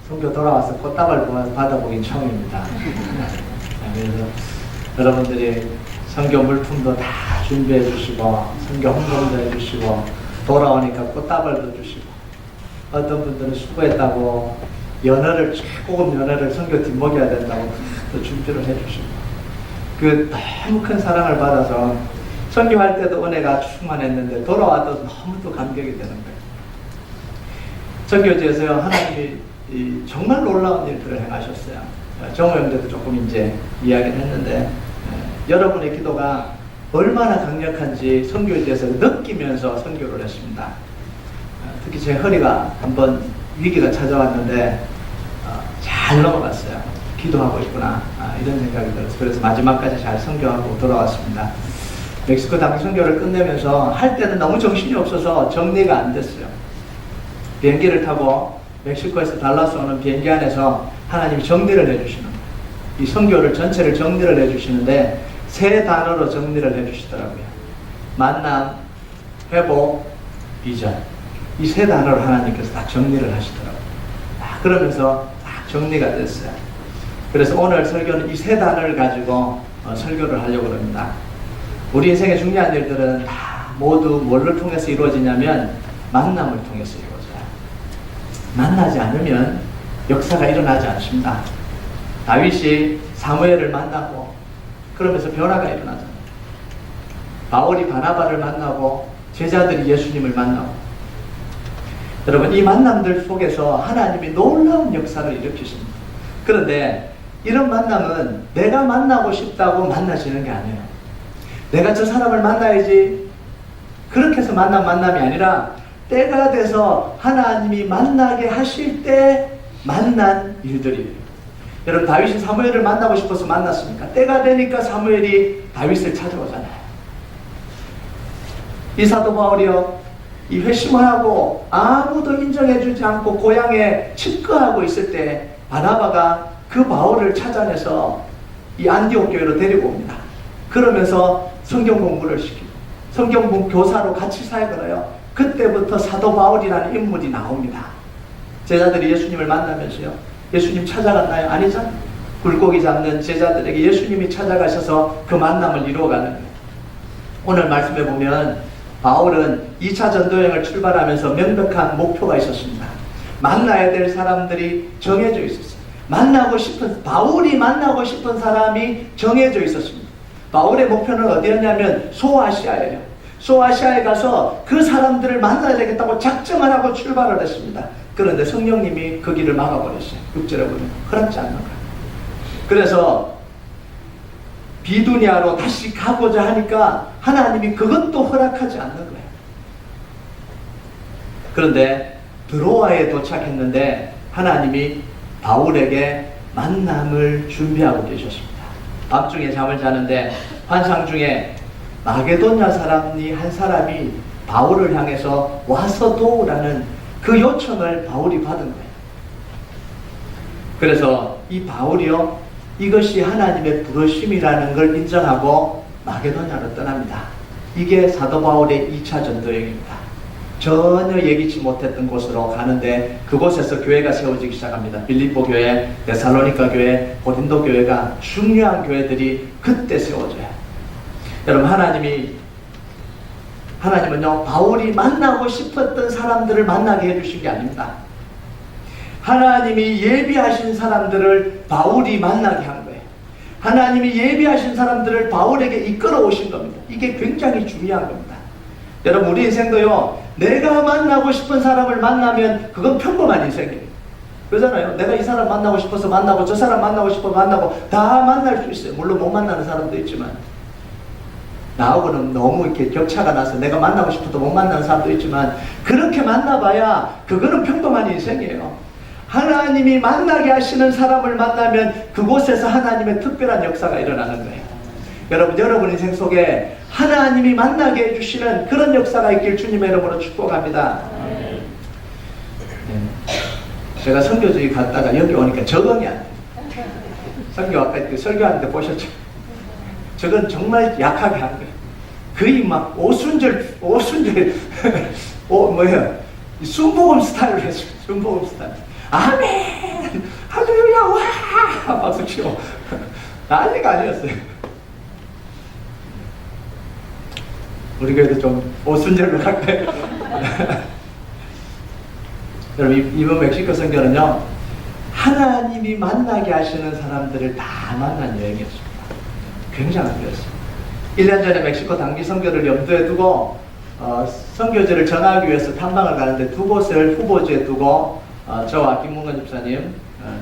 선교 돌아와서 꽃다발 받아보긴 처음입니다. 그래서 여러분들이 선교 물품도 다 준비해 주시고 선교 홍보도 해주시고 돌아오니까 꽃다발도 주시고 어떤 분들은 수고했다고 연어를 최고급 연어를 선교 뒷먹여야 된다고 또 준비를 해주시고 그 너무 큰 사랑을 받아서 선교할 때도 은혜가 충만했는데 돌아와도 너무 또 감격이 되는 거예요. 선교지에서 하나님이 정말 놀라운 일들을 행하셨어요. 정호 형제도 조금 이제 이야기를 했는데 여러분의 기도가 얼마나 강력한지 선교지에서 느끼면서 선교를 했습니다. 특히 제 허리가 한번 위기가 찾아왔는데 잘 넘어갔어요. 기도하고 있구나 이런 생각이 들어서 그래서 마지막까지 잘 선교하고 돌아왔습니다. 멕시코 단기 선교를 끝내면서 할 때는 너무 정신이 없어서 정리가 안 됐어요. 비행기를 타고 멕시코에서 달라스 오는 비행기 안에서 하나님이 정리를 해주시는 거예요. 이 선교를 전체를 정리를 해주시는데 세 단어로 정리를 해주시더라고요. 만남, 회복, 비전. 이 세 단어로 하나님께서 딱 정리를 하시더라고요. 그러면서 딱 정리가 됐어요. 그래서 오늘 설교는 이 세 단어를 가지고 설교를 하려고 합니다. 우리 인생의 중요한 일들은 다 모두 뭐를 통해서 이루어지냐면 만남을 통해서 이루어져요. 만나지 않으면 역사가 일어나지 않습니다. 다윗이 사무엘을 만나고 그러면서 변화가 일어나잖아요. 바울이 바나바를 만나고 제자들이 예수님을 만나고 여러분 이 만남들 속에서 하나님이 놀라운 역사를 일으키십니다. 그런데 이런 만남은 내가 만나고 싶다고 만나지는 게 아니에요. 내가 저 사람을 만나야지 그렇게 해서 만남이 아니라 때가 돼서 하나님이 만나게 하실 때 만난 일들이에요. 여러분 다윗이 사무엘을 만나고 싶어서 만났습니까? 때가 되니까 사무엘이 다윗을 찾아오잖아요. 이 사도 바울이요 이 회심을 하고 아무도 인정해주지 않고 고향에 칩거하고 있을 때 바나바가 그 바울을 찾아내서 이 안디옥 교회로 데리고 옵니다. 그러면서 성경 공부를 시키고 성경 교사로 같이 사역을 해요. 그때부터 사도 바울이라는 인물이 나옵니다. 제자들이 예수님을 만나면서요. 예수님 찾아갔나요? 아니죠. 굴고기 잡는 제자들에게 예수님이 찾아가셔서 그 만남을 이루어가는 거예요. 오늘 말씀해 보면 바울은 2차 전도여행을 출발하면서 명백한 목표가 있었습니다. 만나야 될 사람들이 정해져 있었어요. 바울이 만나고 싶은 사람이 정해져 있었습니다. 바울의 목표는 어디였냐면 소아시아예요. 소아시아에 가서 그 사람들을 만나야 되겠다고 작정을 하고 출발을 했습니다. 그런데 성령님이 그 길을 막아버렸어요. 6절에 보면 허락지 않는 거예요. 그래서 비두니아로 다시 가고자 하니까 하나님이 그것도 허락하지 않는 거예요. 그런데 드로아에 도착했는데 하나님이 바울에게 만남을 준비하고 계셨습니다. 밤중에 잠을 자는데 환상 중에 마게도냐 사람이 한 사람이 바울을 향해서 와서 도우라는 그 요청을 바울이 받은 거예요. 그래서 이 바울이요 이것이 하나님의 부르심이라는 걸 인정하고 마게도냐로 떠납니다. 이게 사도 바울의 2차 전도여행입니다. 전혀 예기치 못했던 곳으로 가는데 그곳에서 교회가 세워지기 시작합니다. 빌립보 교회, 데살로니가 교회, 고린도 교회가 중요한 교회들이 그때 세워져요. 여러분 하나님은요 바울이 만나고 싶었던 사람들을 만나게 해주신 게 아닙니다. 하나님이 예비하신 사람들을 바울이 만나게 한 거예요. 하나님이 예비하신 사람들을 바울에게 이끌어 오신 겁니다. 이게 굉장히 중요한 겁니다. 여러분 우리 인생도요 내가 만나고 싶은 사람을 만나면 그건 평범한 인생이에요. 그러잖아요. 내가 이 사람 만나고 싶어서 만나고 저 사람 만나고 싶어서 만나고 다 만날 수 있어요. 물론 못 만나는 사람도 있지만 나하고는 너무 이렇게 격차가 나서 내가 만나고 싶어도 못 만나는 사람도 있지만 그렇게 만나봐야 그거는 평범한 인생이에요. 하나님이 만나게 하시는 사람을 만나면 그곳에서 하나님의 특별한 역사가 일어나는 거예요. 여러분 인생 속에 하나님이 만나게 해주시는 그런 역사가 있길 주님의 이름으로 축복합니다. 네. 제가 선교지에 갔다가 여기 오니까 적응이 안 돼요. 선교 아까 설교하는데 보셨죠? 저건 정말 약하게 한 거예요. 거의 막 오순절 순복음 스타일로 했어요. 순복음 스타일. 아멘! 할렐루야 와 박수 치고 난리가 아니었어요. 우리 교회도 좀 오순절로 갈까요? 여러분 이번 멕시코 선교는요 하나님이 만나게 하시는 사람들을 다 만난 여행이었습니다. 굉장한 거였습니다. 1년 전에 멕시코 단기 선교를 염두에 두고 선교지를 정하기 위해서 탐방을 가는데 두 곳을 후보지에 두고 저와 김문건 집사님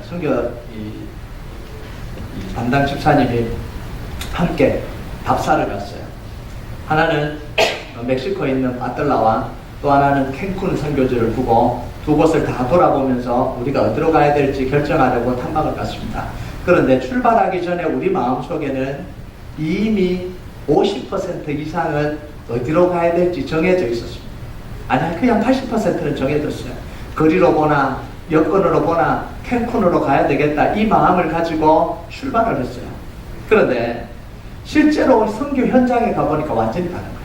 선교 담당 집사님이 함께 답사를 갔어요. 하나는 멕시코에 있는 바틀라와 또 하나는 캔쿤 선교지를 두고 두 곳을 다 돌아보면서 우리가 어디로 가야 될지 결정하려고 탐방을 갔습니다. 그런데 출발하기 전에 우리 마음속에는 이미 50% 이상은 어디로 가야 될지 정해져 있었습니다. 아니 그냥 80%는 정해졌어요. 거리로 보나 여권으로 보나 캔쿤으로 가야 되겠다 이 마음을 가지고 출발을 했어요. 그런데 실제로 선교 현장에 가보니까 완전히 다른 거예요.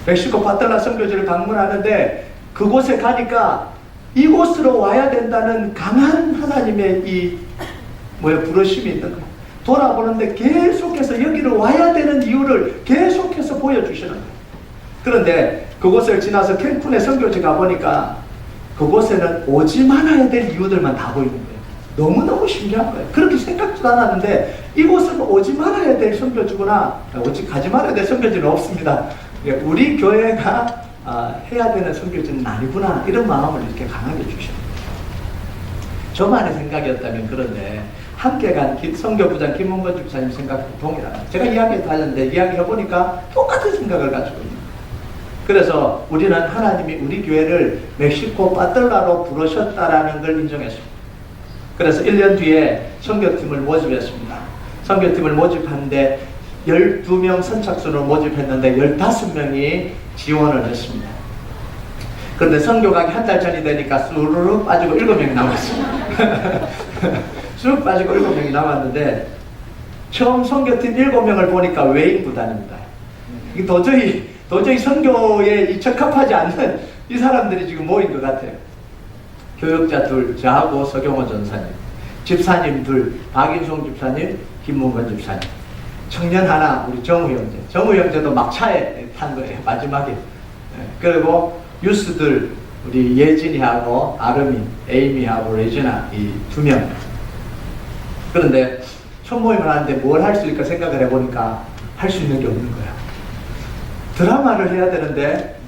멕시코 바틀라 선교지를 방문하는데 그곳에 가니까 이곳으로 와야 된다는 강한 하나님의 부르심이 있는 거예요. 돌아보는데 계속해서 여기로 와야 되는 이유를 계속해서 보여주시는 거예요. 그런데 그곳을 지나서 캔쿤의 선교지 가보니까 그곳에는 오지 말아야 될 이유들만 다 보이는 거예요. 너무너무 신기한 거예요. 그렇게 생각도 않았는데 이곳은 오지 말아야 될 선교지구나. 가지 말아야 될 선교지는 없습니다. 우리 교회가 해야 되는 선교지는 아니구나. 이런 마음을 이렇게 강하게 주시는 거예요. 저만의 생각이었다면 그런데 함께 간 선교부장 김문건 집사님 생각도 동일합니다. 제가 이야기도 하는데 이야기해보니까 똑같은 생각을 가지고 있는 거예요. 그래서 우리는 하나님이 우리 교회를 멕시코 바틀라로 부르셨다라는 걸 인정했습니다. 그래서 1년 뒤에 선교팀을 모집했습니다. 선교팀을 모집하는데 12명 선착순으로 모집했는데 15명이 지원을 했습니다. 그런데 선교 가기 한 달 전이 되니까 수르륵 빠지고 7명이 남았습니다. 쑥 빠지고 7명이 남았는데 처음 선교팀 7명을 보니까 외인 구단입니다. 이게 도저히 선교에 적합하지 않는 이 사람들이 지금 모인 것 같아요. 교역자 둘, 저하고 서경호 전사님, 집사님 둘, 박인송 집사님, 김문건 집사님, 청년 하나, 우리 정우 형제. 정우 형제도 막차에 탄 거예요, 마지막에. 그리고 유스들, 우리 예진이하고 아르미, 에이미하고 레지나, 이 2명. 그런데 첫 모임을 하는데 뭘 할 수 있을까 생각을 해보니까 할 수 있는 게 없는 거야. 드라마를 해야 되는데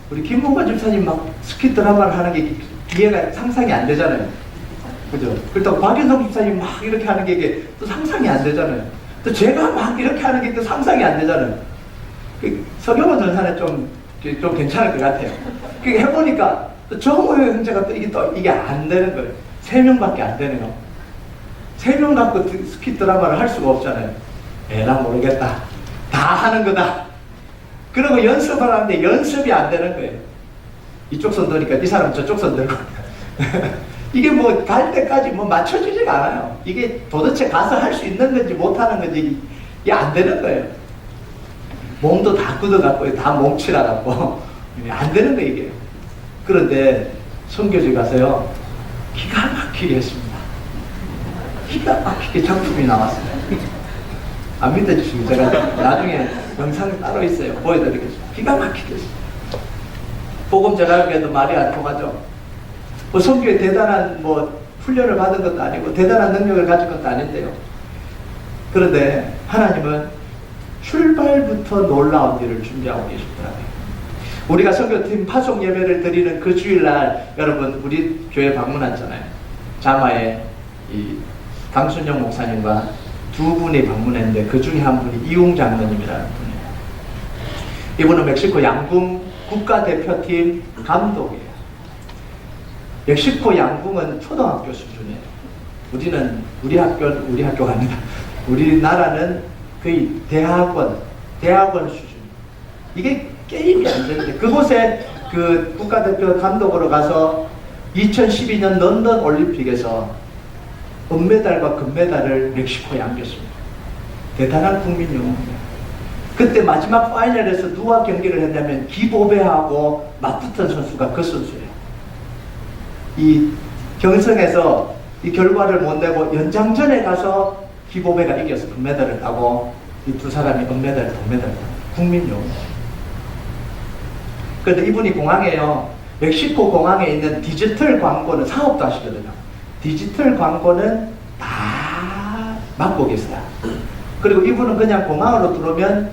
우리 김문건 집사님 막 스킷 드라마를 하는 게 이해가 상상이 안 되잖아요. 그죠? 그렇다고 박인성 집사님 막 이렇게 하는 게 이게 또 상상이 안 되잖아요. 또 제가 막 이렇게 하는 게 또 상상이 안 되잖아요. 서경호 전사는 좀 괜찮을 것 같아요. 그게 해보니까 또 정우 형제가 또 이게 안 되는 거예요. 3명밖에 안 되네요. 3명 갖고 스킷 드라마를 할 수가 없잖아요. 에라 모르겠다. 다 하는 거다. 그리고 연습을 하는데 연습이 안 되는 거예요. 이쪽 손 드니까 이 사람 저쪽 손 들고. 이게 뭐 갈 때까지 뭐 맞춰지지가 않아요. 이게 도대체 가서 할 수 있는 건지 못하는 건지 이게 안 되는 거예요. 몸도 다 굳어갖고 다 몽치라갖고 안 되는 거예요 이게. 그런데 선교지 가서요 기가 막히게 했습니다. 기가 막히게 작품이 나왔어요. 안 믿어주시고 제가 나중에 영상이 따로 있어요. 보여드리겠습니다. 기가 막히게 했어요. 복음 전하기에도 말이 안 통하죠. 뭐 선교에 대단한 훈련을 받은 것도 아니고 대단한 능력을 가진 것도 아닌데요. 그런데 하나님은 출발부터 놀라운 일을 준비하고 계시더라고요. 우리가 선교팀 파송 예배를 드리는 그 주일날 여러분 우리 교회 방문했잖아요. 자마에 이 강순영 목사님과 2분이 방문했는데 그 중에 한 분이 이웅 장로님이라는 분이에요. 이분은 멕시코 양궁 국가대표팀 감독이에요. 멕시코 양궁은 초등학교 수준이에요. 우리 학교가 아니라 우리나라는 거의 대학원 수준. 이게 게임이 안 되는데 그곳에 그 국가대표 감독으로 가서 2012년 런던 올림픽에서 은메달과 금메달을 멕시코에 안겼습니다. 대단한 국민 영웅이에요. 그때 마지막 파이널에서 누가 경기를 했냐면 기보배하고 맞붙은 선수가 그 선수예요. 이 경성에서 이 결과를 못 내고 연장전에 가서 기보배가 이겨서 금메달을 따고 이 두 사람이 은메달, 동메달을 따고 국민용. 그런데 이분이 공항에요. 멕시코 공항에 있는 디지털 광고는 사업도 하시거든요. 디지털 광고는 다 맡고 계세요. 그리고 이분은 그냥 공항으로 들어오면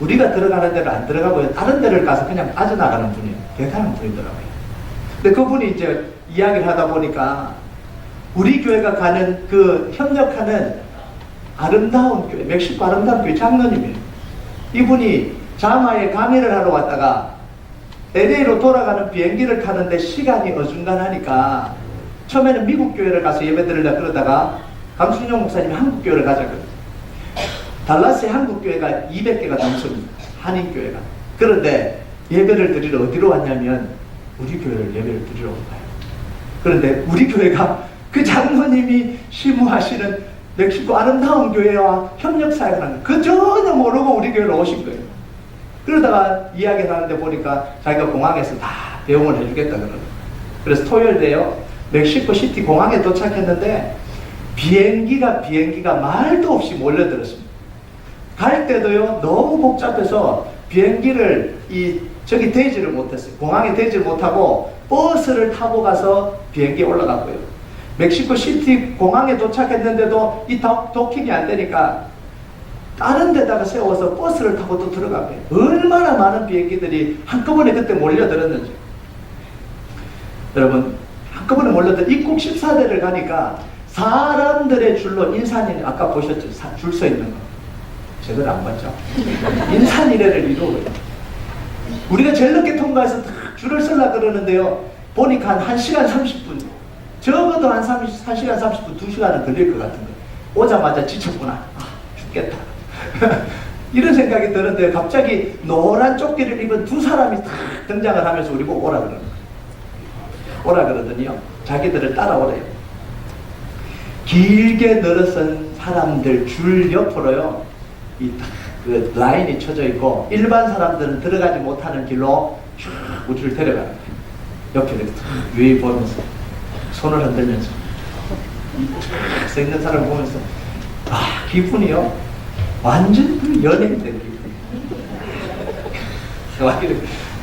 우리가 들어가는 데로 안 들어가고요. 다른 데를 가서 그냥 빠져나가는 분이에요. 대단한 분이더라고요. 근데 그분이 이제 이야기를 하다 보니까 우리 교회가 가는 그 협력하는 아름다운 교회, 멕시코 아름다운 교회 장로님이에요. 이분이 자마에 강의를 하러 왔다가 LA로 돌아가는 비행기를 타는데 시간이 어중간하니까 처음에는 미국 교회를 가서 예배드리려고 그러다가 강순용 목사님이 한국 교회를 가자거든요. 달라스에 한국 교회가 200개가 넘습니다. 한인 교회가. 그런데 예배를 드리러 어디로 왔냐면 우리 교회를 예배를 드리러 온 거예요. 그런데 우리 교회가 그 장로님이 시무하시는 멕시코 아름다운 교회와 협력 사역을 하는 그 전혀 모르고 우리 교회로 오신 거예요. 그러다가 이야기 하는데 보니까 자기가 공항에서 다 배웅을 해주겠다 그러는. 그래서 토요일 때요 멕시코 시티 공항에 도착했는데 비행기가 말도 없이 몰려들었습니다. 갈 때도요 너무 복잡해서 비행기를 저기 대지를 못했어요. 공항에 대지를 못하고 버스를 타고 가서 비행기에 올라갔고요. 멕시코 시티 공항에 도착했는데도 이 도킹이 안 되니까 다른 데다가 세워서 버스를 타고 또 들어가고요. 얼마나 많은 비행기들이 한꺼번에 그때 몰려들었는지. 여러분 한꺼번에 몰려들 입국 14대를 가니까 사람들의 줄로 인산이래. 아까 보셨죠? 줄 서 있는 거. 제대로 안 봤죠? 인산이래를 이루어요. 우리가 제일 늦게 통과해서 줄을 쓰려고 그러는데요. 보니까 한 1시간 30분. 적어도 한 1시간 30분, 2시간은 걸릴 것 같은 거예요. 오자마자 지쳤구나. 아, 죽겠다. 이런 생각이 드는데 갑자기 노란 조끼를 입은 두 사람이 탁 등장을 하면서 우리 보고 오라 그러는 거예요. 오라 그러더니요. 자기들을 따라오래요. 길게 늘어선 사람들 줄 옆으로요. 그 라인이 쳐져 있고 일반 사람들은 들어가지 못하는 길로 쭉 우리를 데려가는 거예요. 옆에 이렇게 위에 보면서 손을 흔들면서 서 있는 사람을 보면서 기분이요 완전 그 연예인 된 기분이에요.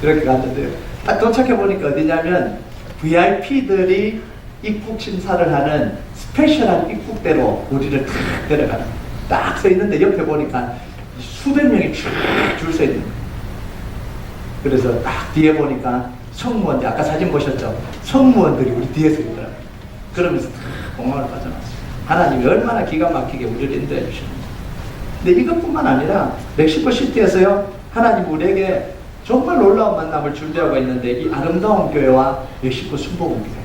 이렇게 갔는데요. 딱 도착해 보니까 어디냐면 VIP들이 입국 심사를 하는 스페셜한 입국대로 우리를 탁 데려가는 거예요. 딱 서 있는데 옆에 보니까 수백 명이 쭉 줄 서 있는 거예요. 그래서 딱 뒤에 보니까 성무원들, 아까 사진 보셨죠? 성무원들이 우리 뒤에 서 있더라고요. 그러면서 다 공항을 빠져나왔어요. 하나님이 얼마나 기가 막히게 우리를 인도해 주셨는지. 근데 이것뿐만 아니라 멕시코 시티에서요 하나님 우리에게 정말 놀라운 만남을 준비하고 있는데 이 아름다운 교회와 멕시코 순복음교회,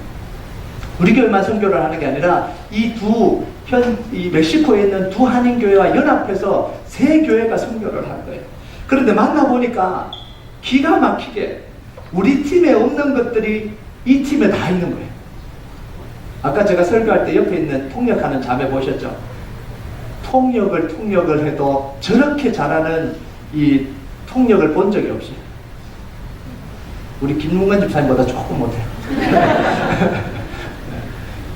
우리 교회만 선교를 하는 게 아니라 이 멕시코에 있는 두 한인교회와 연합해서 세 교회가 선교를 할 거예요. 그런데 만나보니까 기가 막히게 우리 팀에 없는 것들이 이 팀에 다 있는 거예요. 아까 제가 설교할 때 옆에 있는 통역하는 자매 보셨죠? 통역을 해도 저렇게 잘하는 이 통역을 본 적이 없어요. 우리 김문관 집사님보다 조금 못해요.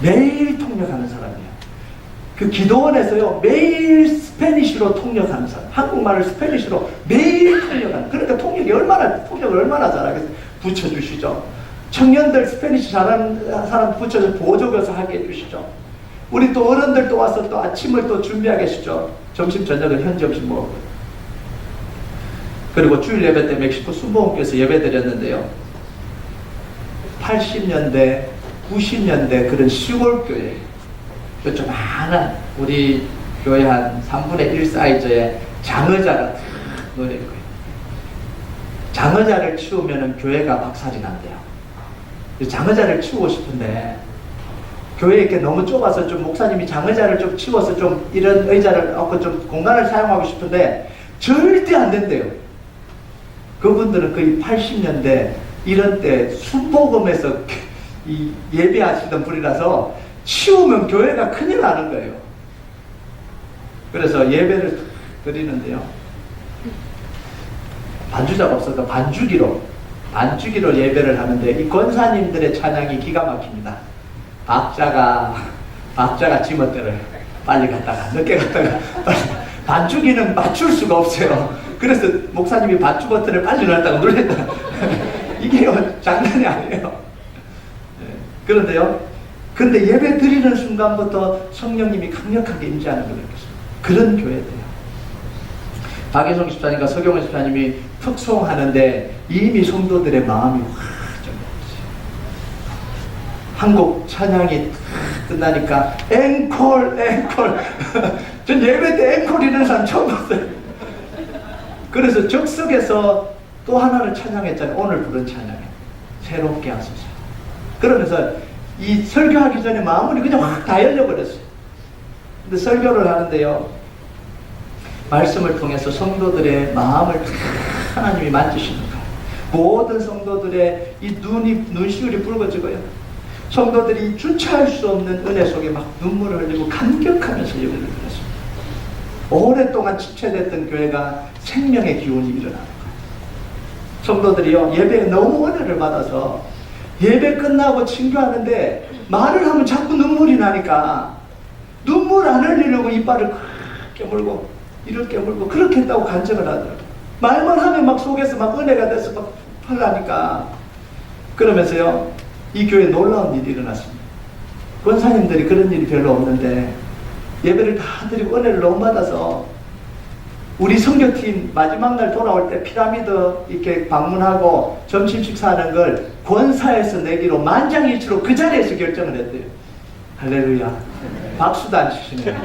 매일 통역하는 사람이에요. 그 기도원에서요 매일 스페니쉬로 통역하는 사람, 한국말을 스페니쉬로 매일 통역하는. 그러니까 통역을 얼마나 잘하겠어요. 붙여주시죠. 청년들 스페니쉬 잘하는 사람 붙여서 보조교사 하게 해주시죠. 우리 또 어른들 또 와서 또 아침을 또 준비하게 해주죠. 점심 저녁은 현 점심 먹어요. 그리고 주일 예배 때 멕시코 순복음교회에서 예배 드렸는데요 80년대 90년대 그런 시골교회 조그마한 우리 교회 한 3분의 1 사이즈의 장의자가 노래인 거예요. 장의자를 치우면 교회가 박살이 난대요. 장의자를 치우고 싶은데 교회 이렇게 너무 좁아서 좀 목사님이 장의자를 좀 치워서 좀 이런 의자를 얻고 좀 공간을 사용하고 싶은데 절대 안 된대요. 그분들은 거의 80년대 이런 때 순복음에서 이 예배하시던 분이라서 치우면 교회가 큰일 나는 거예요. 그래서 예배를 드리는데요 반주자가 없어서 반주기로 예배를 하는데 이 권사님들의 찬양이 기가 막힙니다. 박자가 박자가 지멋대로 빨리 갔다가 늦게 갔다가 빨리 반주기는 맞출 수가 없어요. 그래서 목사님이 반주 버튼을 빨리 눌렀다가 눌렀다. 이게 장난이 아니에요. 그런데요, 근데 예배 드리는 순간부터 성령님이 강력하게 임재하는 걸 느꼈어요. 그런 교회들이에요. 박예성 집사님과 서경원 집사님이 특송하는데 이미 성도들의 마음이 확 정했어요. 한국 찬양이 끝나니까 앵콜 앵콜. 전 예배 때 앵콜 이런 사람 처음 봤어요. 그래서 적석에서 또 하나를 찬양했잖아요. 오늘 부른 찬양에 새롭게 하소서. 그러면서 이 설교하기 전에 마음이 그냥 확 다 열려버렸어요. 근데 설교를 하는데요, 말씀을 통해서 성도들의 마음을 하나님이 만지시는 거예요. 모든 성도들의 이 눈시울이 붉어지고요, 성도들이 주체할 수 없는 은혜 속에 막 눈물을 흘리고 감격하면서 예배를 드렸습니다. 오랫동안 지체됐던 교회가 생명의 기운이 일어나는 거예요. 성도들이요, 예배에 너무 은혜를 받아서 예배 끝나고 친교하는데 말을 하면 자꾸 눈물이 나니까 눈물 안 흘리려고 이빨을 크게 깨물고 이를 깨물고 그렇게 했다고 간증을 하더라고요. 말만 하면 막 속에서 막 은혜가 돼서 막 흘러니까. 그러면서요, 이 교회에 놀라운 일이 일어났습니다. 권사님들이 그런 일이 별로 없는데 예배를 다 드리고 은혜를 너무 받아서 우리 선교팀 마지막 날 돌아올 때 피라미드 이렇게 방문하고 점심 식사하는 걸 권사에서 내기로 만장일치로 그 자리에서 결정을 했대요. 할렐루야. 박수도 안 치시네요.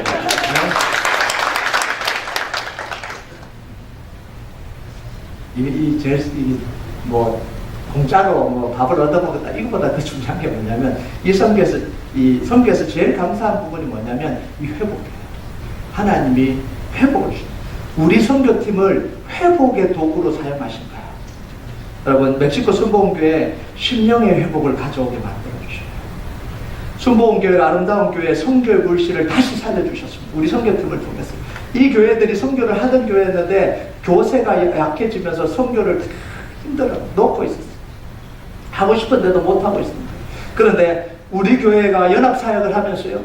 뭐 공짜로 뭐 밥을 얻어먹었다 이거보다 더 중요한 게 뭐냐면 이 선교에서 제일 감사한 부분이 뭐냐면 이 회복이에요. 하나님이 회복을 주셔요. 우리 선교팀을 회복의 도구로 사용하신 거예요. 여러분, 멕시코 순복음교회 심령의 회복을 가져오게 만들어주셔요. 순복음교회가 아름다운 교회 선교의 물씨를 다시 살려주셨습니다. 우리 선교팀을 통해서. 이 교회들이 선교를 하던 교회였는데 교세가 약해지면서 선교를 힘들어 놓고 있었어요. 하고 싶은데도 못하고 있습니다. 그런데 우리 교회가 연합사역을 하면서요,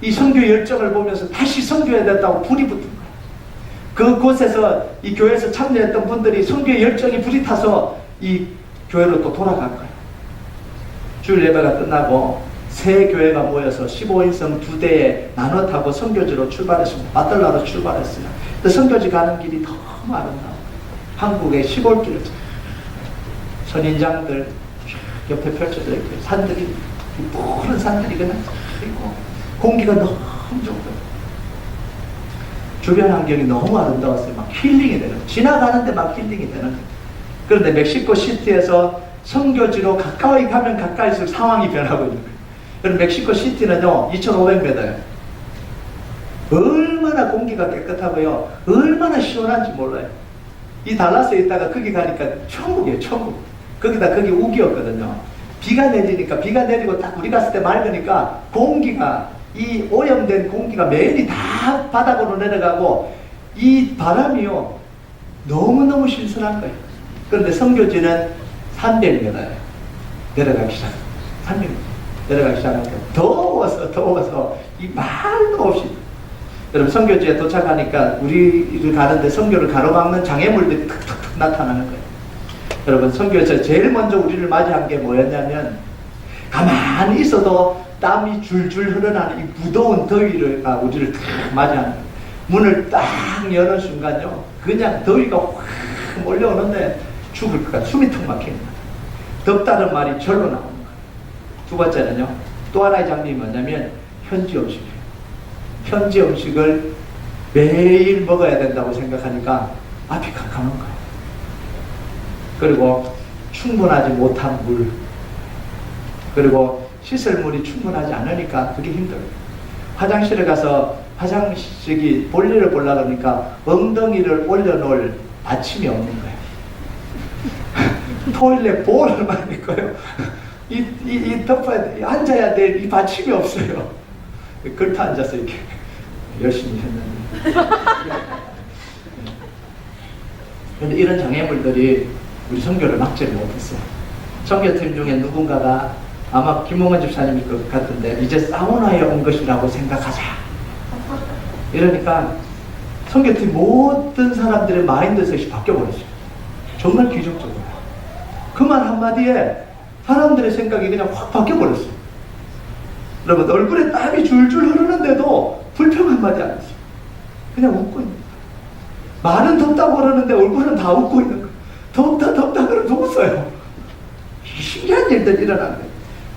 이 선교 열정을 보면서 다시 선교해야 된다고 불이 붙은 거예요. 그곳에서 이 교회에서 참여했던 분들이 선교의 열정이 불이 타서 이 교회로 또 돌아간 거예요. 주일 예배가 끝나고 새 교회가 모여서 15인승 2대에 나눠 타고 선교지로 출발했습니다. 마떨라로 출발했어요. 근데 선교지 가는 길이 너무 아름다워요. 한국의 시골길을 선인장들 옆에 펼쳐져 있고 산들이 푸른 산들이 그냥 있고 공기가 너무 좋고요. 주변 환경이 너무 아름다웠어요. 막 힐링이 되는, 지나가는데 막 힐링이 되는 거예요. 그런데 멕시코 시티에서 선교지로 가까이 가면 가까이서 상황이 변하고 있는 거예요. 그럼 멕시코 시티는요 2,500m예요. 얼마나 공기가 깨끗하고요, 얼마나 시원한지 몰라요. 이 달라스에 있다가 거기 가니까 천국이에요. 천국. 거기다 거기 우기였거든요. 비가 내리니까, 비가 내리고 딱 우리 갔을 때 맑으니까 공기가, 이 오염된 공기가 매일이 다 바닥으로 내려가고 이 바람이요 너무너무 신선한 거예요. 그런데 선교지는 300m예요. 내려가기 시작. 300m 내려가기 시작하니까 더워서 이 말도 없이. 여러분, 선교지에 도착하니까 우리를 가는데 선교를 가로막는 장애물들이 툭툭툭 나타나는 거예요. 여러분, 선교에서 제일 먼저 우리를 맞이한 게 뭐였냐면, 가만히 있어도 땀이 줄줄 흘러나는 이 무더운 더위를 우리를 탁 맞이하는 거예요. 문을 딱 여는 순간요, 그냥 더위가 확 몰려오는데 죽을 것 같아요. 숨이 턱 막힙니다. 덥다는 말이 절로 나오는 거예요. 두 번째는요, 또 하나의 장면이 뭐냐면 현지 음식이에요. 현지 음식을 매일 먹어야 된다고 생각하니까 앞이 캄캄한 거예요. 그리고 충분하지 못한 물, 그리고 시설물이 충분하지 않으니까 그게 힘들어요. 화장실에 가서 화장실이 볼일을 보려고 하니까 엉덩이를 올려놓을 받침이 없는 거예요. 토일렛 볼만 있고요. 이 덮어야 돼, 앉아야 될 이 받침이 없어요. 걸터 앉아서 이렇게 열심히 했는데. 그런데 이런 장애물들이 우리 선교를 막지를 못했어요. 선교팀 중에 누군가가 아마 김홍원 집사님일 것 같은데, 이제 사우나에 온 것이라고 생각하자. 이러니까 선교팀 모든 사람들의 마인드셋이 바뀌어버렸어요. 정말 기적적으로. 그 말 한마디에 사람들의 생각이 그냥 확 바뀌어버렸어요. 여러분, 얼굴에 땀이 줄줄 흐르는데도 불평 한마디 안 했어요. 그냥 웃고 있는 거예요. 말은 덥다고 그러는데 얼굴은 다 웃고 있는 거예요. 덥다 그러면 웃어요. 신기한 일들이 일어나는 거예요.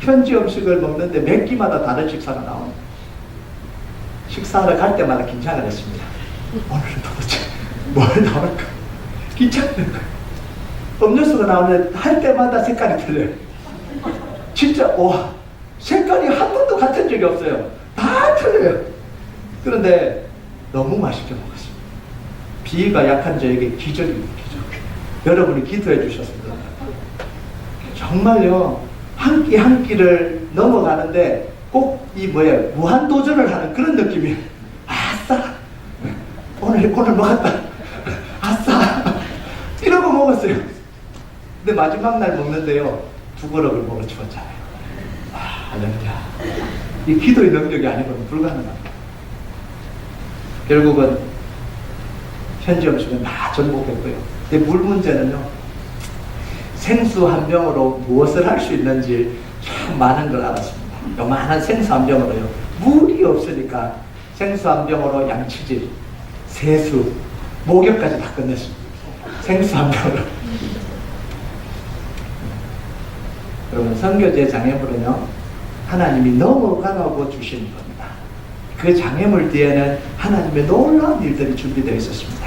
현지 음식을 먹는데 몇 끼마다 다른 식사가 나옵니다. 식사하러 갈 때마다 긴장을 했습니다. 오늘은 도대체 뭘 나올까? 긴장되는 거예요. 음료수가 나오는데 할 때마다 색깔이 틀려요. 진짜 와, 색깔이 한 번도 같은 적이 없어요. 다 틀려요. 그런데 너무 맛있게 먹었습니다. 비위가 약한 저에게 기적입니다. 기적. 여러분이 기도해 주셨습니다. 정말요, 한 끼 한 끼를 넘어가는데 꼭 이 무한 도전을 하는 그런 느낌이에요. 아싸, 오늘 먹었다. 아싸, 이러고 먹었어요. 근데 마지막 날 먹는데요, 2그릇을 먹어 치웠잖아요. 할렐루야. 이 기도의 능력이 아니고는 불가능합니다. 결국은 현지 음식은 다 전복했고요. 근데 물 문제는요, 생수 한 병으로 무엇을 할 수 있는지 참 많은 걸 알았습니다. 요만한 생수 한 병으로요, 물이 없으니까 생수 한 병으로 양치질, 세수, 목욕까지 다 끝냈습니다. 생수 한 병으로. 여러분, 선교제 장애물은요, 하나님이 넘어가라고 주시는 겁니다. 그 장애물 뒤에는 하나님의 놀라운 일들이 준비되어 있었습니다.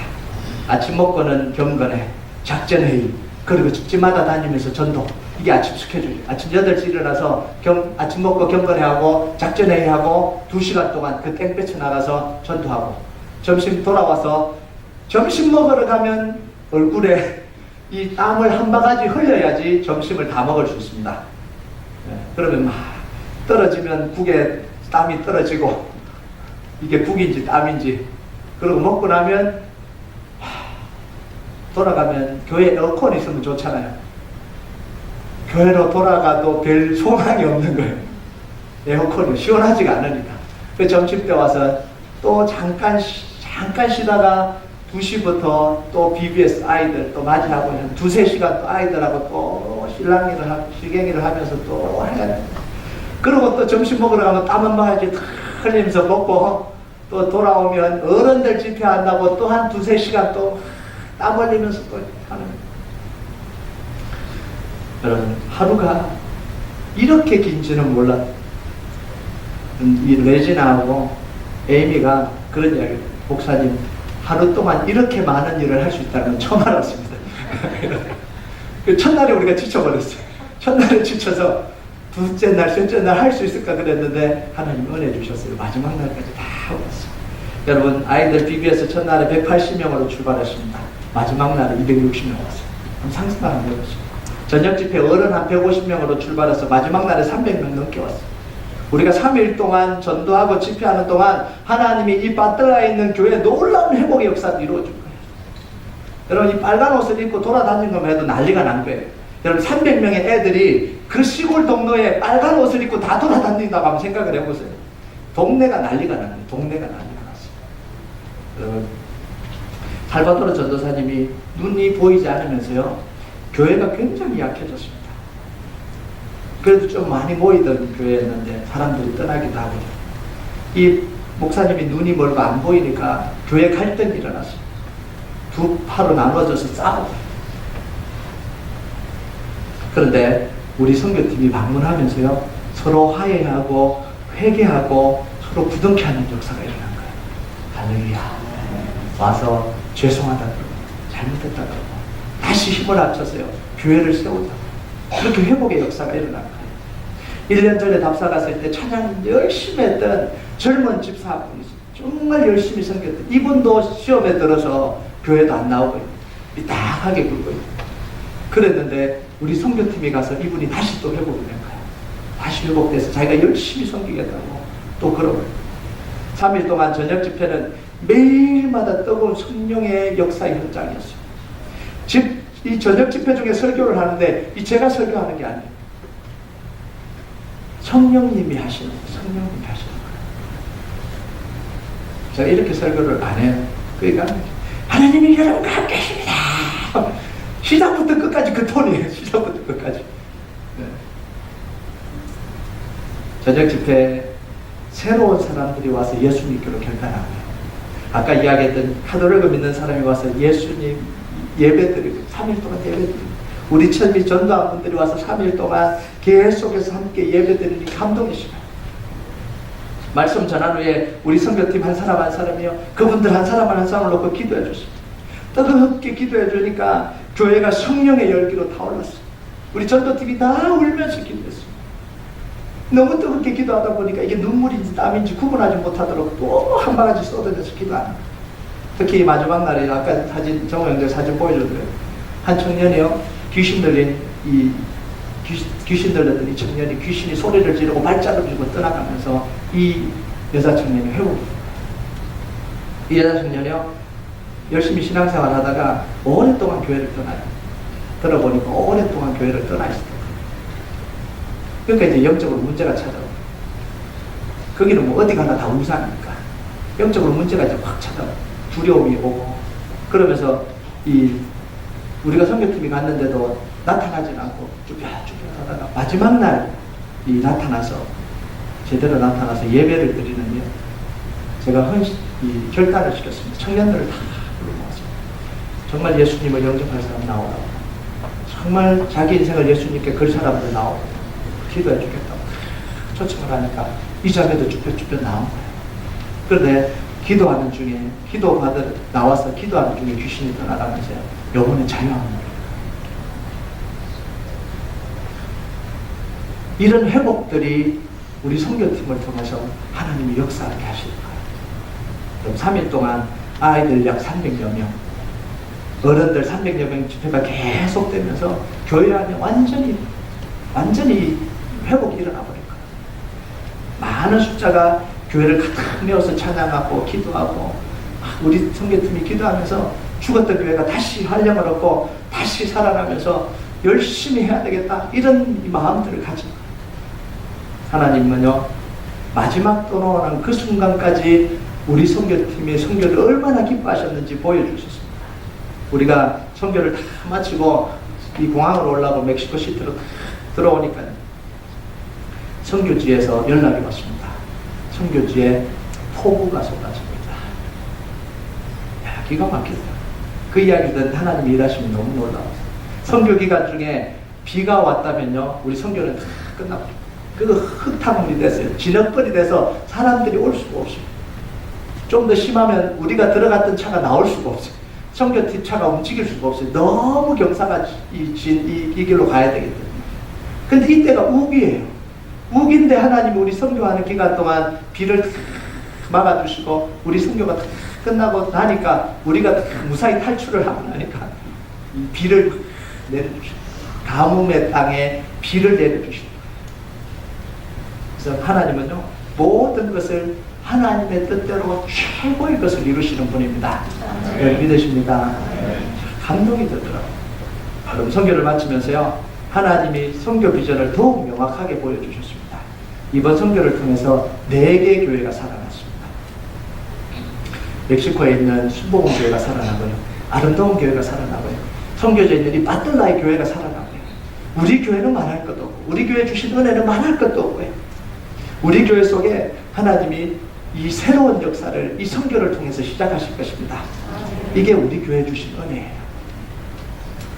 아침 먹고는 경건회, 작전회의, 그리고 집집마다 다니면서 전도. 이게 아침 스케줄이에요. 아침 8시 일어나서 아침 먹고 경건회하고 작전회의하고 2시간 동안 그 땡볕에 나가서 전도하고, 점심 돌아와서 점심 먹으러 가면 얼굴에 이 땀을 한 바가지 흘려야지 점심을 다 먹을 수 있습니다. 네, 그러면 막 떨어지면 국에 땀이 떨어지고, 이게 국인지 땀인지, 그리고 먹고 나면 돌아가면 교회에 에어컨 있으면 좋잖아요. 교회로 돌아가도 별 소망이 없는 거예요. 에어컨이 시원하지가 않으니까. 그 점심 때 와서 또 잠깐 쉬다가 2시부터 또 BBS 아이들 또 맞이하고 2~3시간 또 아이들하고 또 실갱이를 하면서 또 해야 돼. 그리고 또 점심 먹으러 가면 땀 한 바가지 탁 흘리면서 먹고, 또 돌아오면 어른들 집회한다고 또 한 2~3시간 또 땀 흘리면서 또 하는 거예요. 여러분, 하루가 이렇게 긴지는 몰랐어요. 이 레지나하고 에이미가 그런 이야기를, 목사님, 하루 동안 이렇게 많은 일을 할 수 있다는 건 처음 알았습니다. 첫날에 우리가 지쳐버렸어요. 첫날에 지쳐서 둘째 날, 셋째 날 할 수 있을까 그랬는데 하나님 은혜 주셨어요. 마지막 날까지 다 하고 왔어요. 여러분, 아이들 BBS 첫날에 180명으로 출발했습니다. 마지막 날에 260명 왔어요. 그럼 상승하는 거죠. 저녁 집회 어른 한 150명으로 출발해서 마지막 날에 300명 넘게 왔어요. 우리가 3일 동안 전도하고 집회하는 동안 하나님이 이 바뜰라에 있는 교회에 놀라운 회복의 역사를 이루어준 거예요. 여러분, 이 빨간 옷을 입고 돌아다니는 것만 해도 난리가 난 거예요. 여러분, 300명의 애들이 그 시골 동네에 빨간 옷을 입고 다 돌아다닌다고 한번 생각을 해보세요. 동네가 난리가 나요. 동네가 난리가 났어요. 여러분, 살바도르 전도사님이 눈이 보이지 않으면서요, 교회가 굉장히 약해졌습니다. 그래도 좀 많이 모이던 교회였는데 사람들이 떠나기도 하고, 이 목사님이 눈이 멀고 안 보이니까 교회 갈등이 일어났어요. 두 파로 나눠져서 싸우고. 그런데 우리 선교팀이 방문하면서요, 서로 화해하고 회개하고 서로 부둥켜 하는 역사가 일어난 거예요. 할렐루야. 와서 죄송하다 그러고 잘못했다 그러고 다시 힘을 합쳐서요, 교회를 세우자. 그렇게 회복의 역사가 일어난 거예요. 1년 전에 답사 갔을 때 찬양 열심히 했던 젊은 집사분이 있어요. 정말 열심히 섬겼던 이분도 시험에 들어서 교회도 안 나오고 삐딱하게 굴고 있어요. 그랬는데 우리 선교팀이 가서 이분이 다시 또 회복이 된 거예요. 다시 회복돼서 자기가 열심히 섬기겠다고 또 그러고, 3일 동안 저녁 집회는 매일마다 뜨거운 성령의 역사의 현장이었어요. 이 저녁 집회 중에 설교를 하는데 이 제가 설교하는 게 아니에요. 성령님이 하시는 거예요. 성령님이 하시는 거예요. 제가 이렇게 설교를 안 해요. 그러니까 하나님이 여러분과 함께 하십니다. 시작부터 끝까지 그 톤이에요. 시작부터 끝까지. 네. 저녁 집회 새로운 사람들이 와서 예수 믿기로 결단하고요. 아까 이야기했던 카톨릭을 믿는 사람이 와서 예수님 예배드리고 3일 동안 예배드리고, 우리 천미 전도한 분들이 와서 3일 동안 계속해서 함께 예배드리니 감동의 시간. 말씀 전한 후에 우리 선교팀 한 사람 한 사람이요, 그분들 한 사람 한 사람을 놓고 기도해 줬습니다. 뜨겁게 기도해 주니까 교회가 성령의 열기로 타올랐어요. 우리 전도팀이 다 울면서 기도했습니다. 너무 뜨겁게 기도하다 보니까 이게 눈물인지 땀인지 구분하지 못하도록 또 한 바가지 쏟아내서 기도하는 거예요. 특히 마지막 날에 아까 사진, 정호영들 사진 보여줬어요. 한 청년이요, 귀신 들린 귀신 들렸던 이 청년이 귀신이 소리를 지르고 발작을 주고 떠나가면서 이 여자 청년이 회복입니다. 이 여자 청년이요, 열심히 신앙생활 하다가 오랫동안 교회를 떠나요. 들어보니까 오랫동안 교회를 떠나 있었다. 그러니까 이제 영적으로 문제가 찾아오고, 거기는 뭐 어디 가나 다 우상이니까 영적으로 문제가 이제 확 찾아오고, 두려움이 오고, 그러면서 우리가 선교팀이 갔는데도 나타나진 않고 쭈뼛쭈뼛 하다가 마지막 날 나타나서, 제대로 나타나서 예배를 드리는데 제가 결단을 시켰습니다. 청년들을 다 불러모았습니다. 정말 예수님을 영접할 사람 나오라고, 정말 자기 인생을 예수님께 걸 사람들 나오고 기도해 주겠다고 초청을 하니까 이 자매도 쭈뼛쭈뼛 나온 거예요. 그런데 기도하는 중에, 나와서 기도하는 중에 귀신이 떠나가면서 영혼의 자유함을 누려요. 이런 회복들이 우리 선교팀을 통해서 하나님이 역사하게 하시는 거예요. 그럼 3일 동안 아이들 약 300여 명, 어른들 300여 명 집회가 계속되면서 교회 안에 완전히 회복이 일어나 버릴 거예요. 많은 숫자가 교회를 가득 메워서 찬양하고 기도하고, 우리 선교팀이 기도하면서 죽었던 교회가 다시 활력을 얻고 다시 살아나면서 열심히 해야 되겠다, 이런 마음들을 가진 거예요. 하나님은요, 마지막 떠나오는 그 순간까지 우리 선교팀의 선교를 얼마나 기뻐하셨는지 보여주셨습니다. 우리가 선교를 다 마치고 이 공항으로 올라가고 멕시코 시티로 들어오니까 선교지에서 연락이 왔습니다. 선교지에 폭우가 쏟아집니다. 야, 기가 막히죠. 그 이야기 듣는 하나님이 일하시면 너무 놀라워요. 선교 기간 중에 비가 왔다면요, 우리 선교는 다 끝나버립니다. 그거 흙탕물이 됐어요. 진흙벌이 돼서 사람들이 올 수가 없어요. 좀 더 심하면 우리가 들어갔던 차가 나올 수가 없어요. 선교팀 차가 움직일 수가 없어요. 너무 경사가 이 길로 가야 되기 때문에. 근데 이때가 우기예요. 우기인데 하나님이 우리 선교하는 기간 동안 비를 막아주시고, 우리 선교가 끝나고 나니까 우리가 무사히 탈출을 하고 나니까 이 비를 내려주시고, 가뭄의 땅에 비를 내려주시고. 그래서 하나님은요, 모든 것을 하나님의 뜻대로 최고의 것을 이루시는 분입니다. 믿으십니까? 감동이 들더라고요. 그럼 선교를 마치면서요, 하나님이 선교 비전을 더욱 명확하게 보여주셨습니다. 이번 선교를 통해서 4개의 교회가 살아났습니다. 멕시코에 있는 순복음 교회가 살아나고요, 아름다운 교회가 살아나고요, 선교지에 있는 이 바틀라의 교회가 살아나고요. 우리 교회는 말할 것도 없고, 우리 교회 주신 은혜는 말할 것도 없고요. 우리 교회 속에 하나님이 이 새로운 역사를 이 선교를 통해서 시작하실 것입니다. 이게 우리 교회 주신 은혜예요.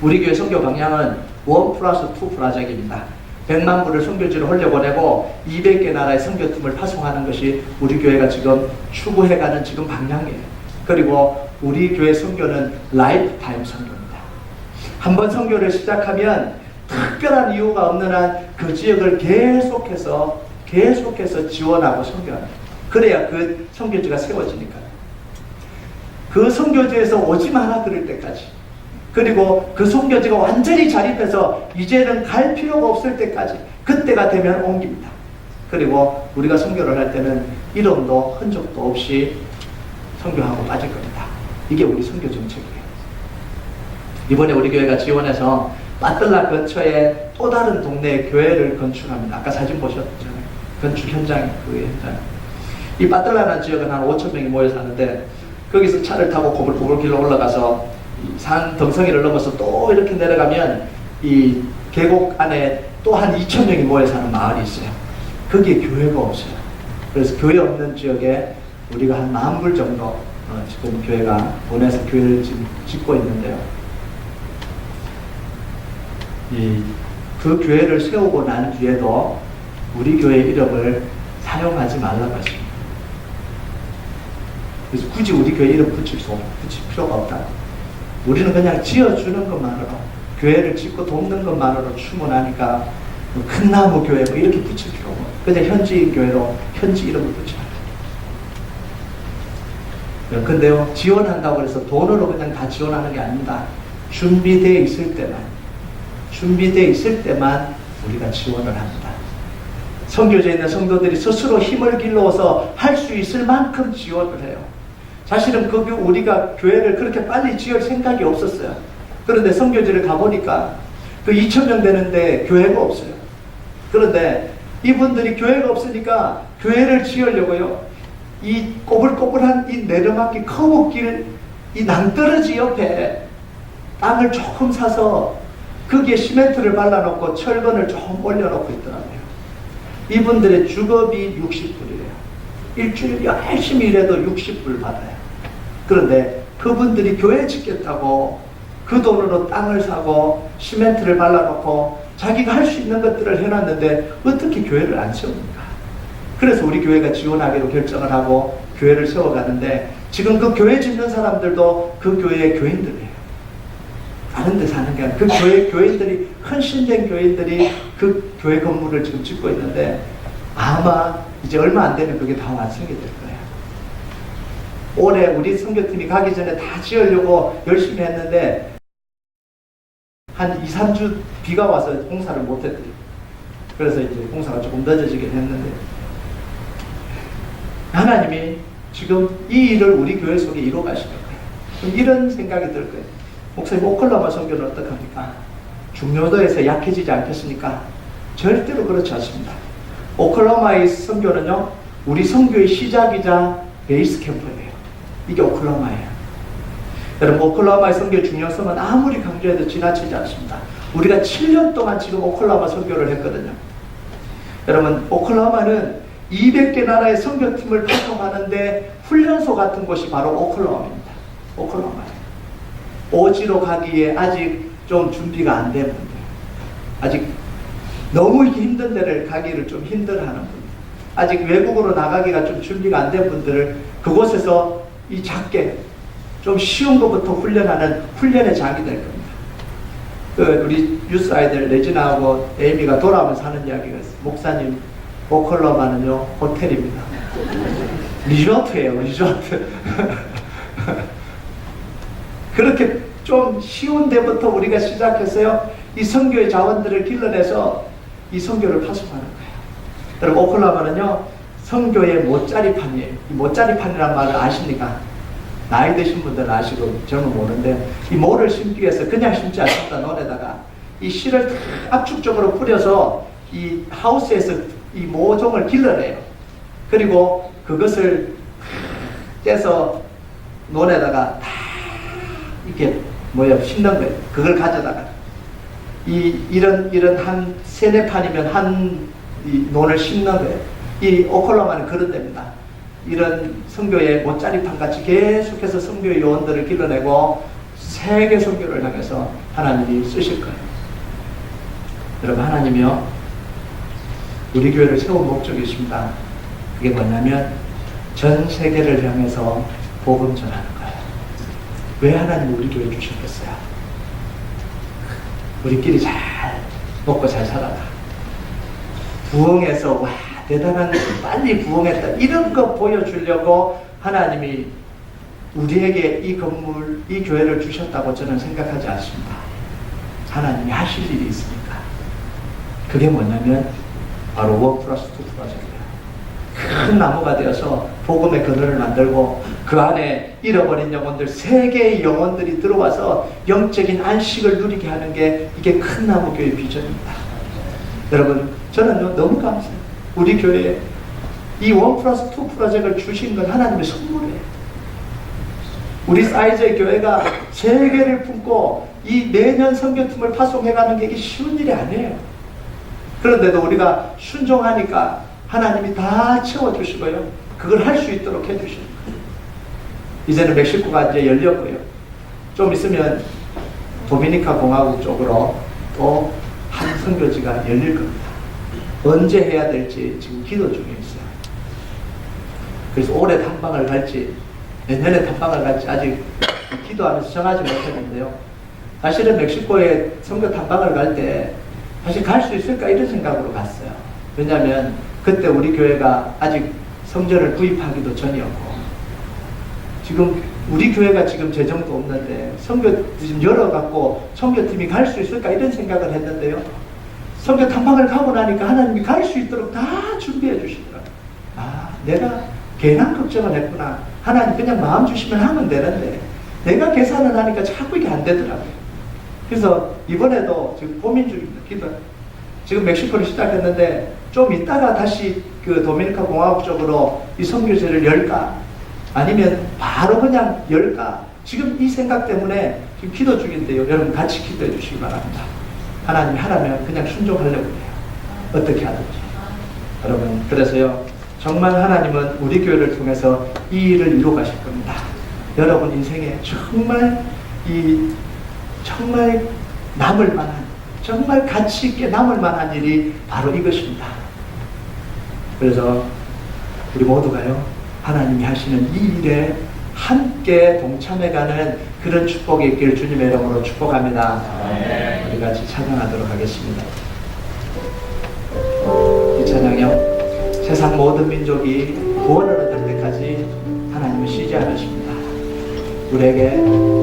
우리 교회 선교 방향은 1+2 프로젝트입니다. 100만 불을 선교지로 흘려보내고 200개 나라의 선교팀을 파송하는 것이 우리 교회가 지금 추구해가는 지금 방향이에요. 그리고 우리 교회 선교는 라이프타임 선교입니다. 한번 선교를 시작하면 특별한 이유가 없는 한 그 지역을 계속해서 지원하고 선교합니다. 그래야 그 선교지가 세워지니까요. 그 선교지에서 오지만 하나 들을 때까지, 그리고 그 선교지가 완전히 자립해서 이제는 갈 필요가 없을 때까지, 그때가 되면 옮깁니다. 그리고 우리가 선교를 할 때는 이름도 흔적도 없이 선교하고 빠질 겁니다. 이게 우리 선교 정책이에요. 이번에 우리 교회가 지원해서 바틀라 근처에 또 다른 동네에 교회를 건축합니다. 아까 사진 보셨잖아요. 건축 현장, 그 현장. 이 바틀라라는 지역은 한 5천 명이 모여 사는데, 거기서 차를 타고 고불고불 길로 올라가서 산 덩성이를 넘어서 또 이렇게 내려가면 이 계곡 안에 또 한 2천 명이 모여 사는 마을이 있어요. 거기에 교회가 없어요. 그래서 교회 없는 지역에 우리가 한 10,000불 정도 지금 교회가 보내서 교회를 지금 짓고 있는데요. 그 교회를 세우고 난 뒤에도 우리 교회 이름을 사용하지 말라고 하십니다. 그래서 굳이 우리 교회 이름 붙일 필요가 없다. 우리는 그냥 지어주는 것만으로, 교회를 짓고 돕는 것만으로 충분하니까 큰 나무 교회 뭐 이렇게 붙일 필요 없고, 그냥 현지인 교회로 현지 이름을 붙여요. 근데요, 지원한다고 해서 돈으로 그냥 다 지원하는 게 아닙니다. 준비되어 있을 때만 우리가 지원을 합니다. 선교지에 있는 성도들이 스스로 힘을 길러서 할 수 있을 만큼 지원을 해요. 사실은 우리가 교회를 그렇게 빨리 지을 생각이 없었어요. 그런데 선교지를 가보니까 그 2,000명 되는데 교회가 없어요. 그런데 이분들이 교회가 없으니까 교회를 지으려고요, 이 꼬불꼬불한 이 내리막길 커브길, 이 낭떠러지 옆에 땅을 조금 사서 거기에 시멘트를 발라놓고 철근을 좀 올려놓고 있더라고요. 이분들의 주급이 60불이래요. 일주일 열심히 일해도 60불 받아요. 그런데 그분들이 교회 짓겠다고 그 돈으로 땅을 사고 시멘트를 발라놓고 자기가 할 수 있는 것들을 해놨는데 어떻게 교회를 안 세웁니까? 그래서 우리 교회가 지원하기로 결정을 하고 교회를 세워가는데, 지금 그 교회 짓는 사람들도 그 교회의 교인들이에요. 다른 데 사는 게 아니라 그 교인들이, 헌신된 교인들이 그 교회 건물을 지금 짓고 있는데, 아마 이제 얼마 안 되면 그게 다 완성이 될 거예요. 올해 우리 선교팀이 가기 전에 다 지으려고 열심히 했는데 한 2, 3주 비가 와서 공사를 못했대요. 그래서 이제 공사가 조금 늦어지긴 했는데, 하나님이 지금 이 일을 우리 교회 속에 이루어 가시는 거예요. 이런 생각이 들 거예요. 목사님, 오클라호마 선교는 어떡합니까? 중요도에서 약해지지 않겠습니까? 절대로 그렇지 않습니다. 오클라호마의 선교는요, 우리 선교의 시작이자 베이스 캠프예요. 이게 오클라호마예요. 여러분, 오클라호마의 선교의 중요성은 아무리 강조해도 지나치지 않습니다. 우리가 7년 동안 지금 오클라호마 선교를 했거든요. 여러분, 오클라호마는 200개 나라의 선교팀을 파송하는데 훈련소 같은 곳이 바로 오클라호마입니다. 오클라호마예요. 오지로 가기에 아직 좀 준비가 안 된 분들, 아직 너무 힘든 데를 가기를 좀 힘들어하는 분들, 아직 외국으로 나가기가 좀 준비가 안 된 분들을 그곳에서 이 작게 좀 쉬운 것부터 훈련하는 훈련의 장이 될 겁니다. 우리 유스 아이들 레지나하고 에이미가 돌아오면서 하는 이야기가 있어요. 목사님, 오클라호마는요 호텔입니다. 리조트예요, 리조트. 그렇게 좀 쉬운 데부터 우리가 시작해서요, 이 선교의 자원들을 길러내서 이 선교를 파송하는 거예요. 여러분, 오클라호마는요 선교의 못자리판이에요. 이 못자리판이란 말을 아십니까? 나이 드신 분들은 아시고 저는 모르는데, 이 모를 심기 위해서 그냥 심지 않습니다. 논에다가 이 씨를 압축적으로 뿌려서 이 하우스에서 이 모종을 길러내요. 그리고 그것을 떼서 논에다가 다 이렇게 심는 거예요. 그걸 가져다가 이런 한 세네 판이면 한 이 논을 심는 거예요. 이 오클라호마는 그런 데입니다. 이런 선교의 못자리판 같이 계속해서 선교의 요원들을 길러내고 세계 선교를 향해서 하나님이 쓰실 거예요. 여러분, 하나님이요 우리 교회를 세운 목적이 있습니다. 그게 뭐냐면 전 세계를 향해서 복음 전하는 거예요. 왜 하나님이 우리 교회 주셨겠어요? 우리끼리 잘 먹고 잘 살아라, 부흥해서 와 대단한 빨리 부흥했다, 이런 거 보여주려고 하나님이 우리에게 이 건물, 이 교회를 주셨다고 저는 생각하지 않습니다. 하나님이 하실 일이 있으니까. 그게 뭐냐면 바로 1+2 프로젝트예요. 큰 나무가 되어서 복음의 그늘을 만들고 그 안에 잃어버린 영혼들, 세계의 영혼들이 들어와서 영적인 안식을 누리게 하는 게 이게 큰 나무 교회 비전입니다. 여러분, 저는 너무 감사해요. 우리 교회에 이 1+2 프로젝트를 주신 건 하나님의 선물이에요. 우리 사이즈의 교회가 세계를 품고 이 매년 선교팀을 파송해가는 게 이게 쉬운 일이 아니에요. 그런데도 우리가 순종하니까 하나님이 다 채워주시고요. 그걸 할 수 있도록 해주시는 거예요. 이제는 멕시코가 이제 열렸고요. 좀 있으면 도미니카 공화국 쪽으로 또 한 선교지가 열릴 겁니다. 언제 해야 될지 지금 기도 중에 있어요. 그래서 올해 탐방을 갈지 내년에 탐방을 갈지 아직 기도하면서 정하지 못했는데요. 사실은 멕시코에 선교 탐방을 갈 때 사실 갈 수 있을까 이런 생각으로 갔어요. 왜냐하면 그때 우리 교회가 아직 성전을 구입하기도 전이었고 지금 우리 교회가 지금 재정도 없는데 선교 지금 열어갖고 선교팀이 갈 수 있을까 이런 생각을 했는데요. 선교 탐방을 가고 나니까 하나님이 갈 수 있도록 다 준비해 주시더라고요. 아, 내가 괜한 걱정을 했구나. 하나님 그냥 마음 주시면 하면 되는데 내가 계산을 하니까 자꾸 이게 안 되더라고요. 그래서 이번에도 지금 고민 중입니다. 기도. 지금 멕시코를 시작했는데 좀 있다가 다시 그 도미니카 공화국 쪽으로 이 선교제를 열까? 아니면 바로 그냥 열까? 지금 이 생각 때문에 지금 기도 중인데요. 여러분 같이 기도해 주시기 바랍니다. 하나님이 하라면 그냥 순종하려고 해요. 어떻게 하든지. 여러분 그래서요. 정말 하나님은 우리 교회를 통해서 이 일을 이루어 가실 겁니다. 여러분 인생에 정말 남을 만한, 정말 가치 있게 남을 만한 일이 바로 이것입니다. 그래서 우리 모두가요. 하나님이 하시는 이 일에 함께 동참해가는 그런 축복이 있기를 주님의 이름으로 축복합니다. 우리 같이 찬양하도록 하겠습니다. 이 찬양이요. 세상 모든 민족이 구원을 얻을 때까지 하나님은 쉬지 않으십니다. 우리에게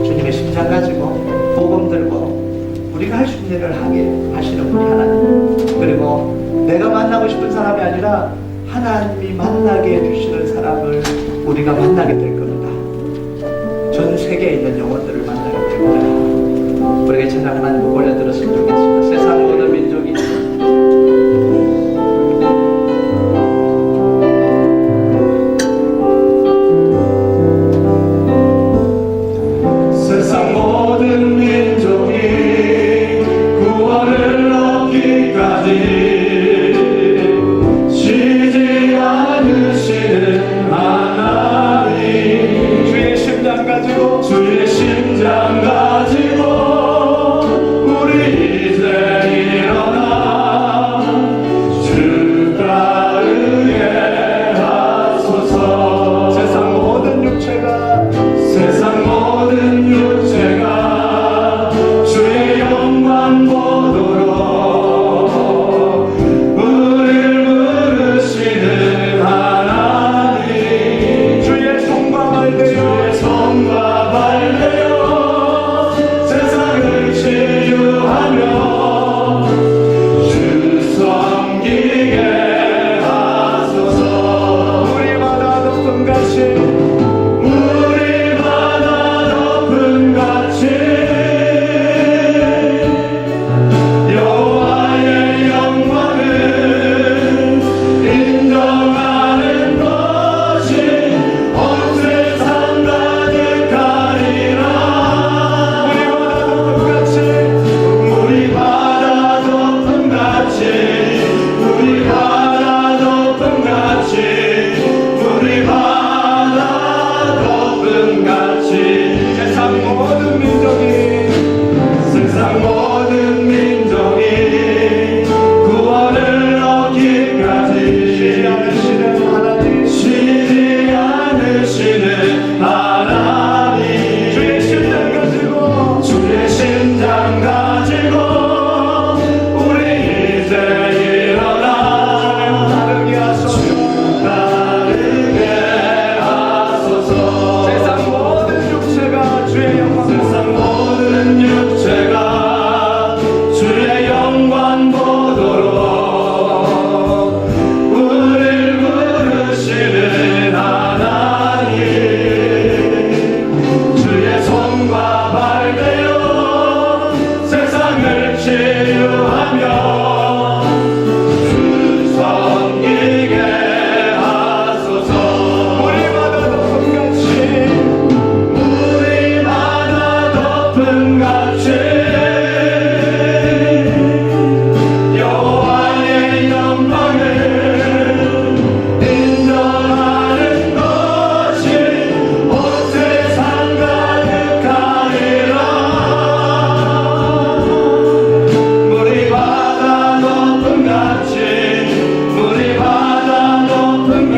주님의 심장 가지고 복음 들고 우리가 할 수 있는 일을 하게 하시는 분이 하나님. 그리고 내가 만나고 싶은 사람이 아니라 하나님이 만나게 해주시는 사람을 우리가 만나게 될 겁니다. 전 세계에 있는 영혼들을 만나게 될 겁니다. 우리에게 찬양 하나님을 올려드렸으면 좋겠습니다. 세상 모든 민족이 세상 모든 민족이 구원을 얻기까지 주의 심장 가지고 우리 이제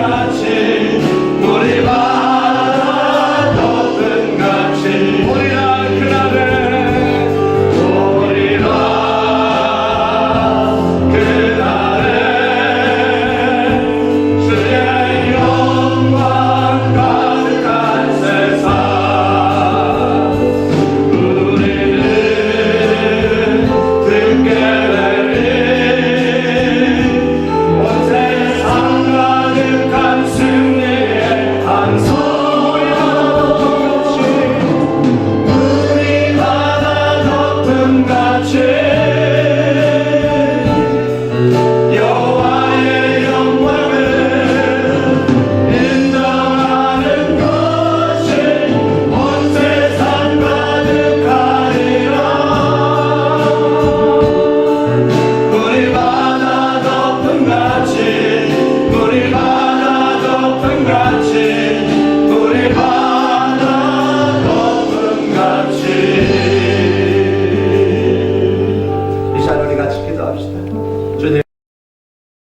같이